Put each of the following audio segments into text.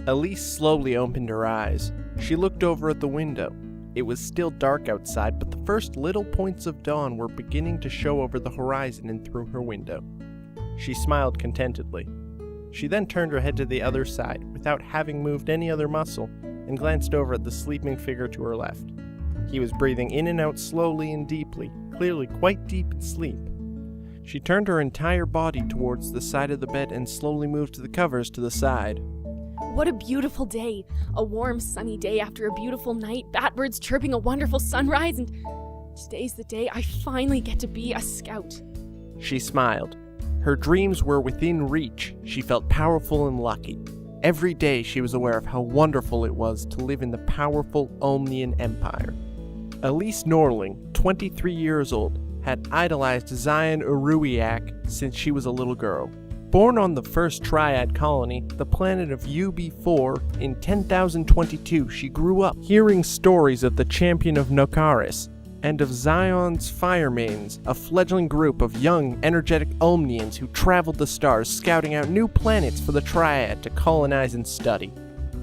Elise slowly opened her eyes. She looked over at the window. It was still dark outside, but the first little points of dawn were beginning to show over the horizon and through her window. She smiled contentedly. She then turned her head to the other side, without having moved any other muscle, and glanced over at the sleeping figure to her left. He was breathing in and out slowly and deeply, clearly quite deep in sleep. She turned her entire body towards the side of the bed and slowly moved the covers to the side. What a beautiful day. A warm, sunny day after a beautiful night, batbirds chirping, a wonderful sunrise, and today's the day I finally get to be a scout. She smiled. Her dreams were within reach. She felt powerful and lucky. Every day she was aware of how wonderful it was to live in the powerful Ulmnian Empire. Elise Norling, 23 years old, had idolized Zion Arueak since she was a little girl. Born on the first Triad colony, the planet of UB4, in 10,022, she grew up hearing stories of the Champion of Nokaris and of Zion's Fire Maidens, a fledgling group of young, energetic Ulmnians who traveled the stars, scouting out new planets for the Triad to colonize and study.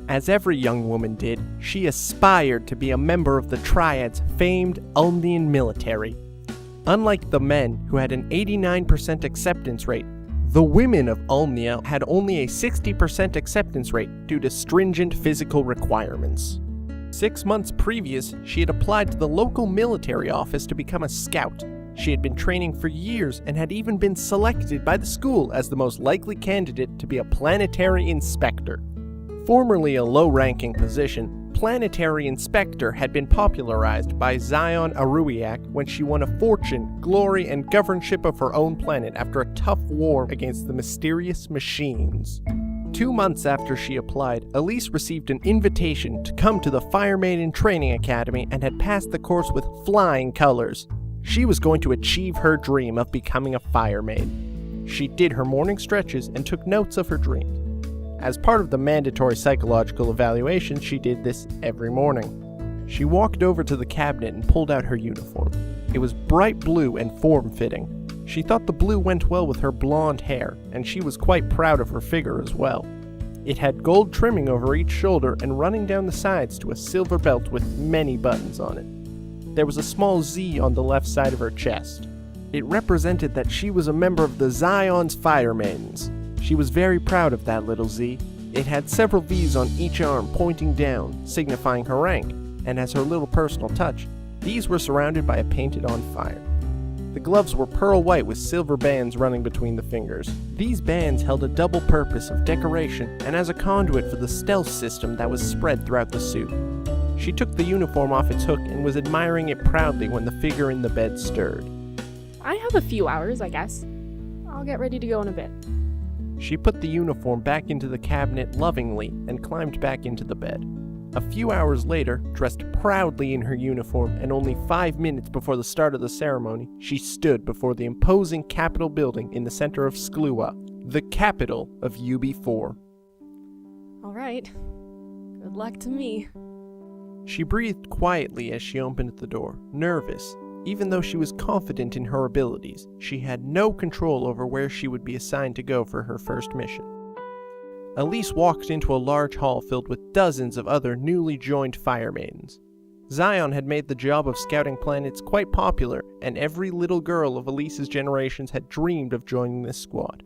As every young woman did, she aspired to be a member of the Triad's famed Ulmnian military. Unlike the men, who had an 89% acceptance rate, the women of Ulmnia had only a 60% acceptance rate due to stringent physical requirements. 6 months previous, she had applied to the local military office to become a scout. She had been training for years and had even been selected by the school as the most likely candidate to be a planetary inspector. Formerly a low-ranking position, planetary inspector had been popularized by Zion Arueak when she won a fortune, glory, and governorship of her own planet after a tough war against the mysterious machines. 2 months after she applied, Elise received an invitation to come to the Fire Maiden Training Academy and had passed the course with flying colors. She was going to achieve her dream of becoming a fire maid. She did her morning stretches and took notes of her dreams. As part of the mandatory psychological evaluation, she did this every morning. She walked over to the cabinet and pulled out her uniform. It was bright blue and form-fitting. She thought the blue went well with her blonde hair, and she was quite proud of her figure as well. It had gold trimming over each shoulder and running down the sides to a silver belt with many buttons on it. There was a small Z on the left side of her chest. It represented that she was a member of the Zion's Fire Maidens. She was very proud of that little Z. It had several V's on each arm pointing down, signifying her rank, and as her little personal touch, these were surrounded by a painted-on fire. The gloves were pearl white with silver bands running between the fingers. These bands held a double purpose of decoration and as a conduit for the stealth system that was spread throughout the suit. She took the uniform off its hook and was admiring it proudly when the figure in the bed stirred. I have a few hours, I guess. I'll get ready to go in a bit. She put the uniform back into the cabinet lovingly and climbed back into the bed. A few hours later, dressed proudly in her uniform and only 5 minutes before the start of the ceremony, she stood before the imposing Capitol building in the center of Sklua, the capital of UB4. All right. Good luck to me. She breathed quietly as she opened the door, nervous. Even though she was confident in her abilities, she had no control over where she would be assigned to go for her first mission. Elise walked into a large hall filled with dozens of other newly joined fire maidens. Zion had made the job of scouting planets quite popular, and every little girl of Elise's generations had dreamed of joining this squad.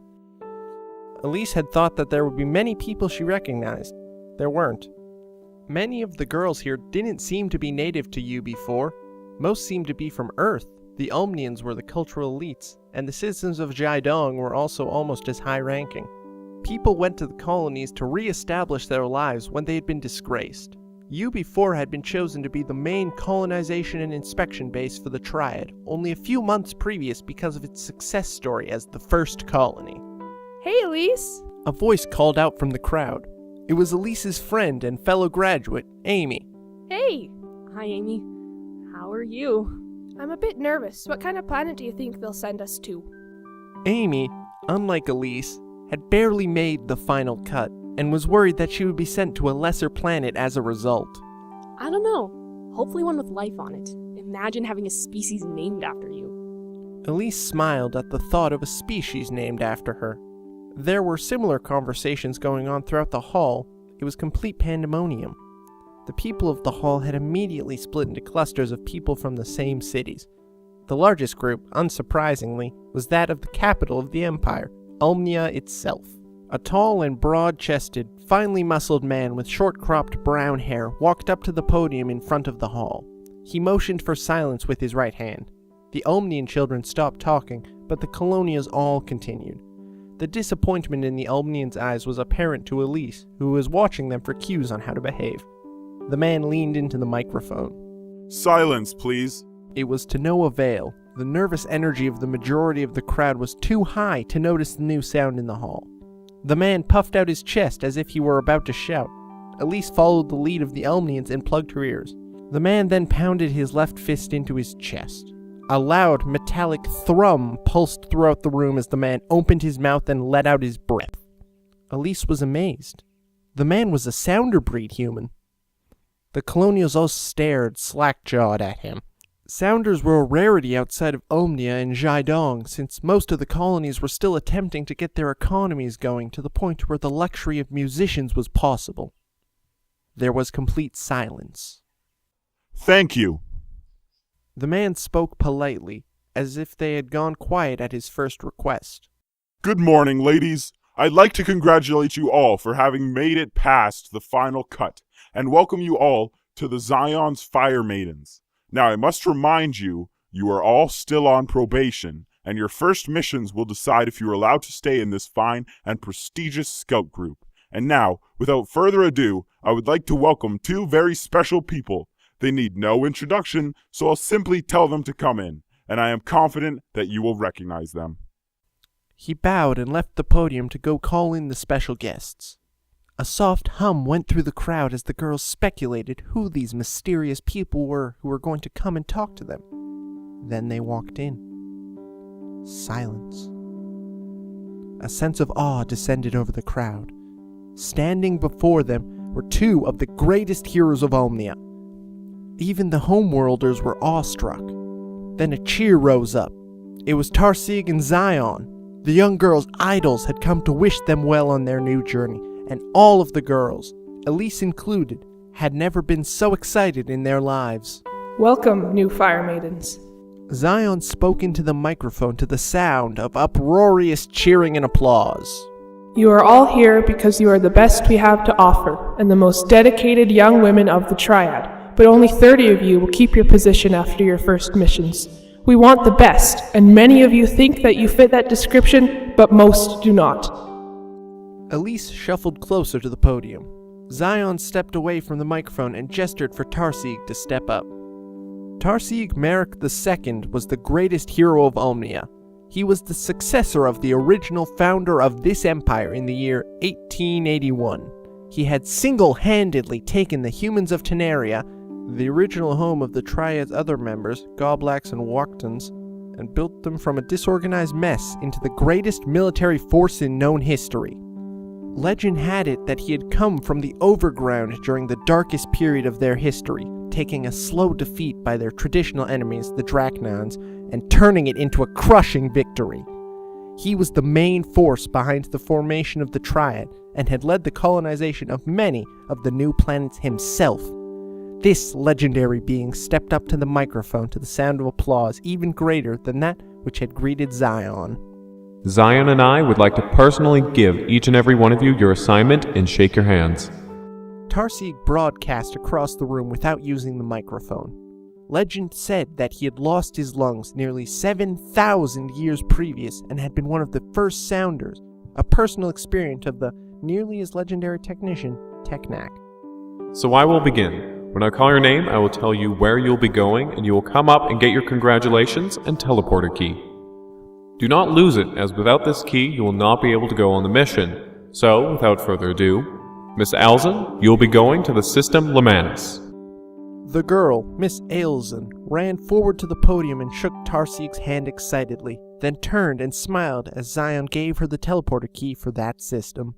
Elise had thought that there would be many people she recognized. There weren't. Many of the girls here didn't seem to be native to UB4. Most seemed to be from Earth. The Ulmnians were the cultural elites, and the citizens of Jiadong were also almost as high-ranking. People went to the colonies to re-establish their lives when they had been disgraced. UB4 had been chosen to be the main colonization and inspection base for the Triad, only a few months previous because of its success story as the first colony. Hey, Elise! A voice called out from the crowd. It was Elise's friend and fellow graduate, Amy. Hey! Hi, Amy. How are you? I'm a bit nervous. What kind of planet do you think they'll send us to? Amy, unlike Elise, had barely made the final cut and was worried that she would be sent to a lesser planet as a result. I don't know. Hopefully one with life on it. Imagine having a species named after you. Elise smiled at the thought of a species named after her. There were similar conversations going on throughout the hall. it was complete pandemonium. The people of the hall had immediately split into clusters of people from the same cities. The largest group, unsurprisingly, was that of the capital of the empire, Ulmnia itself. A tall and broad-chested, finely muscled man with short-cropped brown hair walked up to the podium in front of the hall. He motioned for silence with his right hand. The Ulmnian children stopped talking, but the colonials all continued. The disappointment in the Ulmnians' eyes was apparent to Elise, who was watching them for cues on how to behave. The man leaned into the microphone. "Silence, please." It was to no avail. The nervous energy of the majority of the crowd was too high to notice the new sound in the hall. The man puffed out his chest as if he were about to shout. Elise followed the lead of the Ulmnians and plugged her ears. The man then pounded his left fist into his chest. A loud, metallic thrum pulsed throughout the room as the man opened his mouth and let out his breath. Elise was amazed. The man was a sounder breed human. The colonials all stared slack-jawed at him. Sounders were a rarity outside of Ulmnia and Zhaidong, since most of the colonies were still attempting to get their economies going to the point where the luxury of musicians was possible. There was complete silence. "Thank you." The man spoke politely, as if they had gone quiet at his first request. "Good morning, ladies. I'd like to congratulate you all for having made it past the final cut, and welcome you all to the Zion's Fire Maidens. Now, I must remind you, you are all still on probation, and your first missions will decide if you are allowed to stay in this fine and prestigious scout group. And now, without further ado, I would like to welcome two very special people. They need no introduction, so I'll simply tell them to come in, and I am confident that you will recognize them." He bowed and left the podium to go call in the special guests. A soft hum went through the crowd as the girls speculated who these mysterious people were who were going to come and talk to them. Then they walked in. Silence. A sense of awe descended over the crowd. Standing before them were two of the greatest heroes of Ulmnia. Even the homeworlders were awestruck. Then a cheer rose up. It was Tarsieg and Zion. The young girls' idols had come to wish them well on their new journey, and all of the girls, Elise included, had never been so excited in their lives. Welcome, new fire maidens. Zion spoke into the microphone to the sound of uproarious cheering and applause. You are all here because you are the best we have to offer, and the most dedicated young women of the Triad, but only 30 of you will keep your position after your first missions. We want the best, and many of you think that you fit that description, but most do not. Elise shuffled closer to the podium. Zion stepped away from the microphone and gestured for Tarsieg to step up. Tarsieg Maerk II was the greatest hero of Ulmnia. He was the successor of the original founder of this empire in the year 1881. He had single-handedly taken the humans of Tenaria, the original home of the Triad's other members, Goblaks and Wachtons, and built them from a disorganized mess into the greatest military force in known history. Legend had it that he had come from the overground during the darkest period of their history, taking a slow defeat by their traditional enemies, the Drachnans, and turning it into a crushing victory. He was the main force behind the formation of the Triad, and had led the colonization of many of the new planets himself. This legendary being stepped up to the microphone to the sound of applause even greater than that which had greeted Zion. Zion and I would like to personally give each and every one of you your assignment and shake your hands. Tarsieg broadcast across the room without using the microphone. Legend said that he had lost his lungs nearly 7,000 years previous and had been one of the first sounders, a personal experience of the nearly as legendary technician, Teknak. So I will begin. When I call your name, I will tell you where you'll be going, and you will come up and get your congratulations and teleporter key. Do not lose it, as without this key, you will not be able to go on the mission. So, without further ado, Miss Alzen, you'll be going to the system Lemanis. The girl, Miss Alzen, ran forward to the podium and shook Tarsieg's hand excitedly, then turned and smiled as Zion gave her the teleporter key for that system.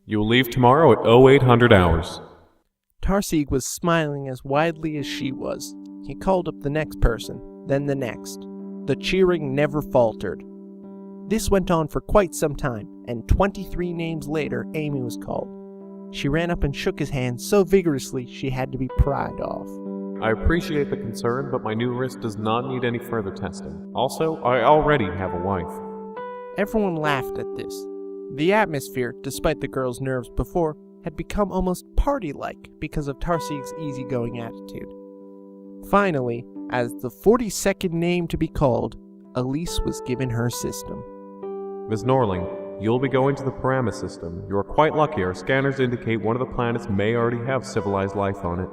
You will leave tomorrow at 0800 hours. Tarsieg was smiling as widely as she was. He called up the next person, then the next. The cheering never faltered. This went on for quite some time, and 23 names later, Amy was called. She ran up and shook his hand so vigorously she had to be pried off. I appreciate the concern, but my new wrist does not need any further testing. Also, I already have a wife. Everyone laughed at this. The atmosphere, despite the girl's nerves before, had become almost party-like because of Tarsieg's easygoing attitude. Finally, as the 42nd name to be called, Elise was given her system. Ms. Norling, you'll be going to the Pyrammus system. You are quite lucky. Our scanners indicate one of the planets may already have civilized life on it.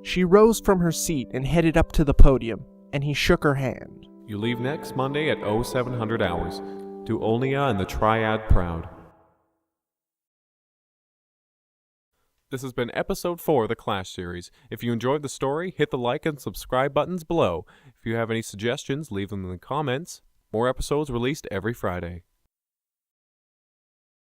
She rose from her seat and headed up to the podium, and he shook her hand. You leave next Monday at 0700 hours. To Ulmnian and the Triad proud. This has been episode 4 of the Clash series. If you enjoyed the story, hit the like and subscribe buttons below. If you have any suggestions, leave them in the comments. More episodes released every Friday.